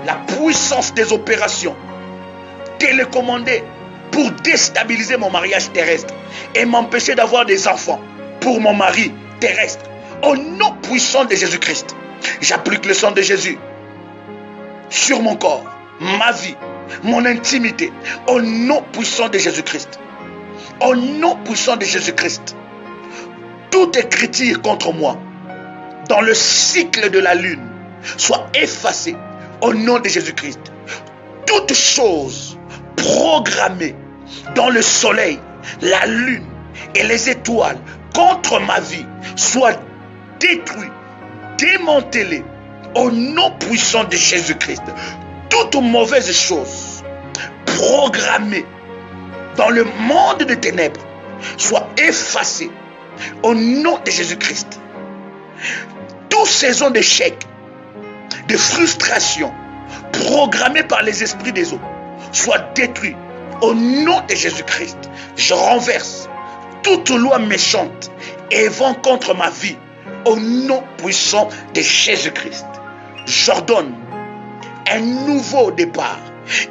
la puissance des opérations télécommandées pour déstabiliser mon mariage terrestre et m'empêcher d'avoir des enfants pour mon mari terrestre. Au nom puissant de Jésus-Christ, j'applique le sang de Jésus sur mon corps, ma vie, mon intimité. Au nom puissant de Jésus-Christ. Au nom puissant de Jésus-Christ. Toute écriture contre moi dans le cycle de la lune soit effacée au nom de Jésus-Christ. Toute chose programmée dans le soleil, la lune et les étoiles contre ma vie soit détruite, démantelée au nom puissant de Jésus-Christ. Toute mauvaise chose programmée dans le monde des ténèbres soit effacée au nom de Jésus-Christ. Toute saison d'échec, de frustration programmée par les esprits des eaux soit détruite au nom de Jésus-Christ. Je renverse toute loi méchante et vent contre ma vie au nom puissant de Jésus-Christ. J'ordonne un nouveau départ,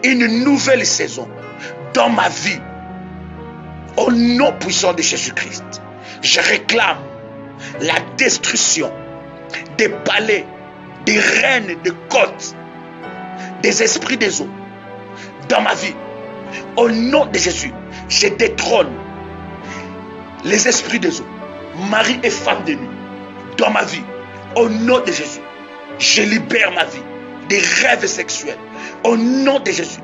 une nouvelle saison dans ma vie au nom puissant de Jésus-Christ. Je réclame la destruction des palais, des reines, des côtes, des esprits des eaux dans ma vie. Au nom de Jésus, je détrône les esprits des eaux, mari et femme de nuit, dans ma vie. Au nom de Jésus, je libère ma vie des rêves sexuels. Au nom de Jésus,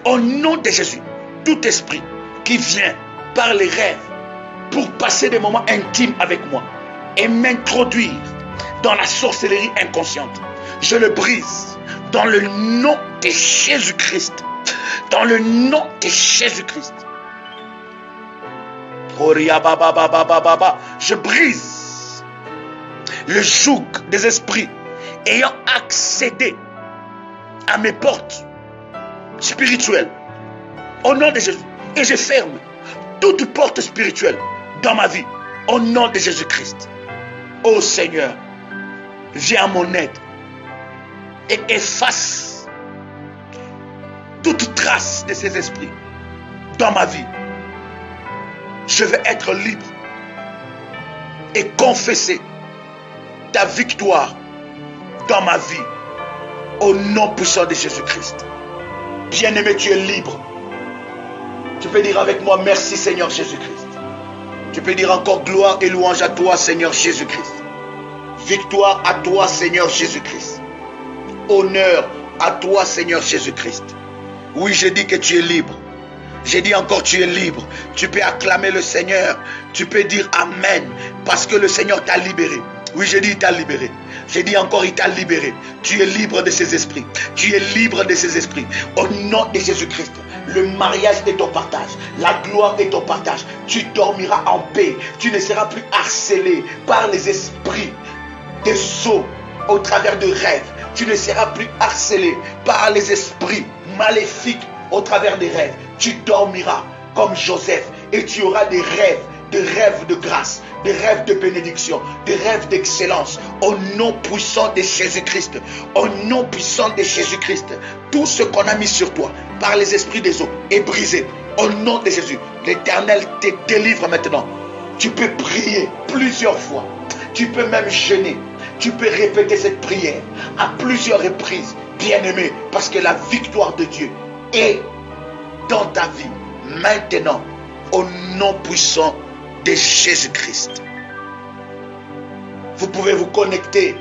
au nom de Jésus, tout esprit qui vient par les rêves pour passer des moments intimes avec moi et m'introduire dans la sorcellerie inconsciente, je le brise dans le nom de Jésus-Christ. Dans le nom de Jésus-Christ. Je brise le joug des esprits ayant accédé à mes portes spirituelles au nom de Jésus. Et je ferme toute porte spirituelle dans ma vie au nom de Jésus-Christ. Ô Seigneur, viens à mon aide et efface toute trace de ces esprits dans ma vie. Je veux être libre et confesser ta victoire dans ma vie au nom puissant de Jésus-Christ. Bien-aimé, tu es libre. Tu peux dire avec moi merci Seigneur Jésus-Christ. Tu peux dire encore gloire et louange à toi Seigneur Jésus-Christ. Victoire à toi Seigneur Jésus-Christ. Honneur à toi Seigneur Jésus-Christ. Oui, je dis que tu es libre. J'ai dit encore tu es libre. Tu peux acclamer le Seigneur. Tu peux dire Amen. Parce que le Seigneur t'a libéré. Oui, j'ai dit il t'a libéré. J'ai dit encore il t'a libéré. Tu es libre de ces esprits. Tu es libre de ces esprits. Au nom de Jésus-Christ. Le mariage est ton partage. La gloire est ton partage. Tu dormiras en paix. Tu ne seras plus harcelé par les esprits des sots au travers de rêves. Tu ne seras plus harcelé par les esprits maléfiques au travers des rêves. Tu dormiras comme Joseph et tu auras des rêves de grâce, des rêves de bénédiction, des rêves d'excellence. Au nom puissant de Jésus-Christ, au nom puissant de Jésus-Christ, tout ce qu'on a mis sur toi par les esprits des eaux est brisé. Au nom de Jésus, l'Éternel te délivre maintenant. Tu peux prier plusieurs fois. Tu peux même jeûner. Tu peux répéter cette prière à plusieurs reprises, bien-aimé, parce que la victoire de Dieu est dans ta vie maintenant, au nom puissant de Jésus-Christ. Vous pouvez vous connecter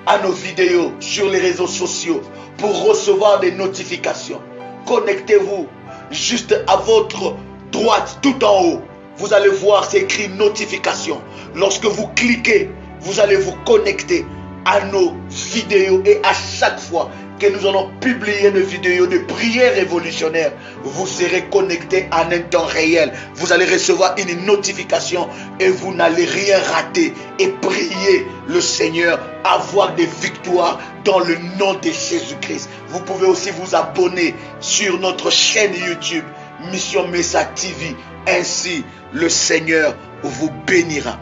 à nos vidéos sur les réseaux sociaux pour recevoir des notifications. Connectez-vous juste à votre droite, tout en haut. Vous allez voir, c'est écrit notification. Lorsque vous cliquez, vous allez vous connecter à nos vidéos et à chaque fois que nous allons publier une vidéo de prière révolutionnaire, vous serez connecté en un temps réel. Vous allez recevoir une notification et vous n'allez rien rater. Et prier le Seigneur, avoir des victoires dans le nom de Jésus-Christ. Vous pouvez aussi vous abonner sur notre chaîne YouTube, Mission Messa TV. Ainsi, le Seigneur vous bénira.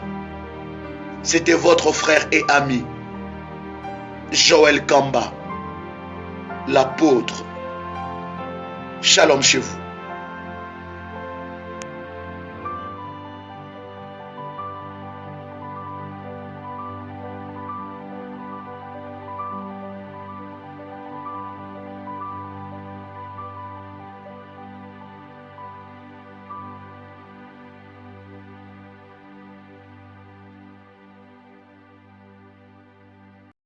C'était votre frère et ami, Joël Kamba, l'apôtre. Shalom chez vous.